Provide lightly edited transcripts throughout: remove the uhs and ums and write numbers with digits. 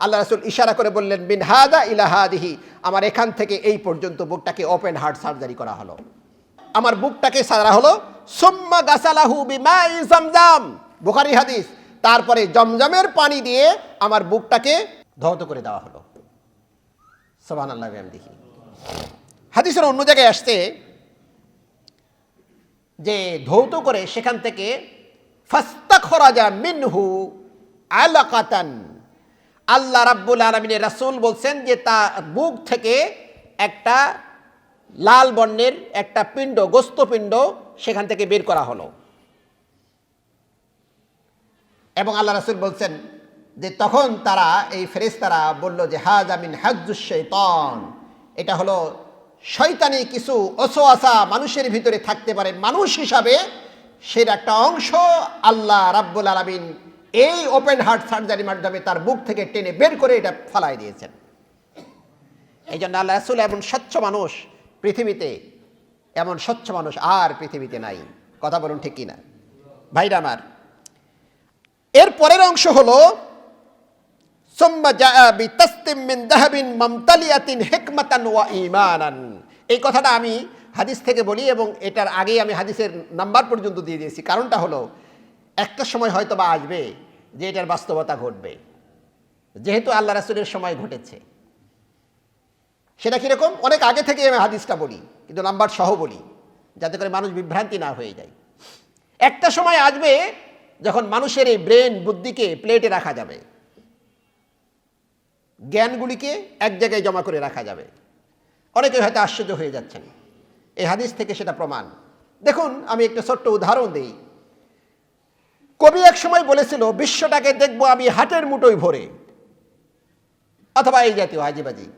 আল্লাহ রাসূল ইশারা করে বললেন, মিন হাদা ইলা হাদিহি, আমার এখান থেকে এই পর্যন্ত বুকটাকে ওপেন হার্ট সার্জারি করা হলো, আমার বুকটাকে সারা হলো। সুম্মা গাসালাহু বিমাই জামজাম, বুখারী হাদিস। তারপরে জমজমের পানি দিয়ে আমার বুকটাকে ধৌত করে দেওয়া হলো। সুবহানাল্লাহি ওয়া বিহামদিহি। হাদিসের অন্য জায়গায় আসছে যে ধৌত করে সেখান থেকে ফাস্তাখরাজা মিনহু আলাকাতান, আল্লাহ রাব্বুল আলামিনের রাসূল বলছেন যে তার বুক থেকে একটা লাল বর্ণের একটা পিণ্ড, গোস্তপিণ্ড সেখান থেকে বের করা হলো। এবং আল্লাহ রাসূল বলছেন যে তখন তারা, এই ফেরেশতারা বলল যে হাযা মিন হাজ্জুশ শাইতান, এটা হলো শয়তানি কিছু ওয়াসওয়াসা মানুষের ভিতরে থাকতে পারে, মানুষ হিসাবে সের একটা অংশ আল্লাহ রাব্বুল আলামিন এই ওপেন হার্ট সার্জারির মাধ্যমে তার বুক থেকে টেনে বের করে এটা ফালাই দিয়েছেন। এই জন্য আল্লাহ রাসূল এমন স্বচ্ছ মানুষ পৃথিবীতে, এমন স্বচ্ছ মানুষ আর পৃথিবীতে নাই। কথা বলুন ঠিক কিনা ভাইরা আমার? এর পরের অংশ হলো সুম্মা জাআ বিতাসতিম মিন যাহাবিন মামতালিয়াতিন হিকমাতান ওয়া ঈমানান। এই কথাটা আমি হাদিস থেকে বলি এবং এটার আগেই আমি হাদিসের নাম্বার পর্যন্ত দিয়ে দিয়েছি। কারণটা হলো একটা সময় হয়তো বা আসবে যে এটার বাস্তবতা ঘটবে, যেহেতু আল্লাহ রাসূলের সময় ঘটেছে। সেটা কীরকম? অনেক আগে থেকে আমি হাদিসটা বলি, কিন্তু নাম্বার সহ বলি যাতে করে মানুষ বিভ্রান্তি না হয়ে যায়। একটা সময় আসবে যখন মানুষের এই ব্রেন, বুদ্ধিকে প্লেটে রাখা যাবে, জ্ঞানগুলিকে এক জায়গায় জমা করে রাখা যাবে। অনেকে হয়তো আশ্চর্য হয়ে যাচ্ছেন, এই হাদিস থেকে সেটা প্রমাণ। দেখুন, আমি একটা ছোট্ট উদাহরণ দিই। কবি এক সময় বলেছিল, বিশ্বটাকে দেখবো আমি হাতের মুঠোয় ভরে, অথবা এই জাতীয় হাজিবাজি।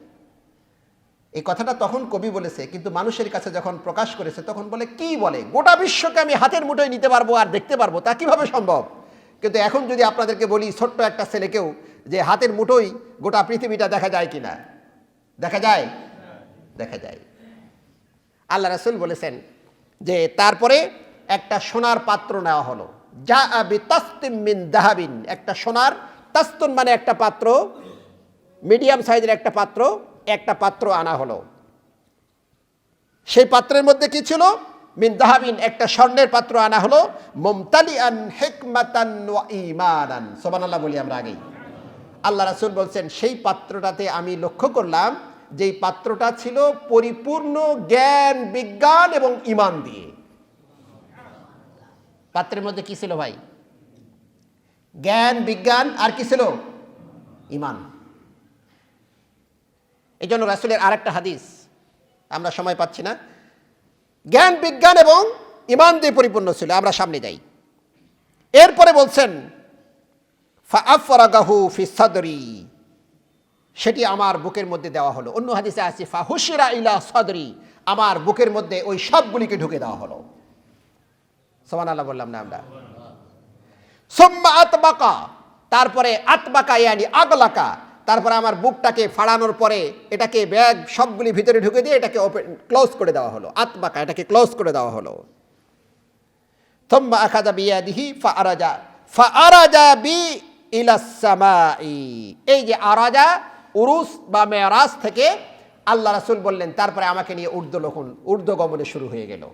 এই কথাটা তখন কবি বলেছে, কিন্তু মানুষের কাছে যখন প্রকাশ করেছে তখন বলে, কি বলে, গোটা বিশ্বকে আমি হাতের মুঠোয় নিতে পারবো আর দেখতে পারবো, তা কিভাবে সম্ভব? কিন্তু এখন যদি আপনাদেরকে বলি, ছোট্ট একটা ছেলেকেও যে হাতের মুঠোয় গোটা পৃথিবীটা দেখা যায় কিনা? দেখা যায়, দেখা যায়। আল্লাহ রাসূল বলেছেন যে তারপরে একটা সোনার পাত্র নেওয়া হলো, জাআ বিতাসতিম মিন যাহাবিন, একটা সোনার, তাস্তুন মানে একটা পাত্র, মিডিয়াম সাইজের একটা পাত্র আনা হলো। সেই পাত্রের মধ্যে কি ছিল? মিন যাহাবিন, একটা স্বর্ণের পাত্র আনা হলো, মুমতালিআন হিকমাতান ওয়া ঈমানান। সুবহানাল্লাহ বলি আমরা আগেই। আল্লাহ রাসূল বলছেন সেই পাত্রটাতে আমি লক্ষ্য করলাম যেই পাত্রটা ছিল পরিপূর্ণ জ্ঞান, বিজ্ঞান এবং ঈমান দিয়ে। পাত্রের মধ্যে কি ছিল ভাই? জ্ঞান, বিজ্ঞান আর কি ছিল? ঈমান। এই জন্য রাসূলের আরেকটা হাদিস, আমরা সময় পাচ্ছি না, জ্ঞান, বিজ্ঞান এবং ঈমান দিয়ে পরিপূর্ণ ছিল। আমরা সামনে যাই। এরপরে বলছেন ফাআফরাগাহু ফি সাদরি, সেটি আমার বুকের মধ্যে দেওয়া হলো। অন্য হাদিসে আছে ফাহুশিরা ইলা সাদরি, আমার বুকের মধ্যে ওই সবগুলিকে ঢুকে দেওয়া হলো। সুবহানাল্লাহ বললাম না আমরা? সুম্মা আতবাকা, তারপরে আতবাকা ইয়ানি আগলাকা, তারপরে আমার বুকটাকে ফাড়ানোর পরে এটাকে ব্যাগ সবগুলি ভিতরে ঢুকে দিয়ে এটাকে ওপেন ক্লোজ করে দেওয়া হলো। আতবাকা, এটাকে ক্লোজ করে দেওয়া হলো। সুম্মা আখাযা বিয়াদিহি ফাআরাজা বি ইলাস সামাই। এই যে আরাজা, উরুস বা মেরাজ থেকে আল্লাহ রাসূল বললেন তারপরে আমাকে নিয়ে ঊর্ধ্বগমনে শুরু হয়ে গেল।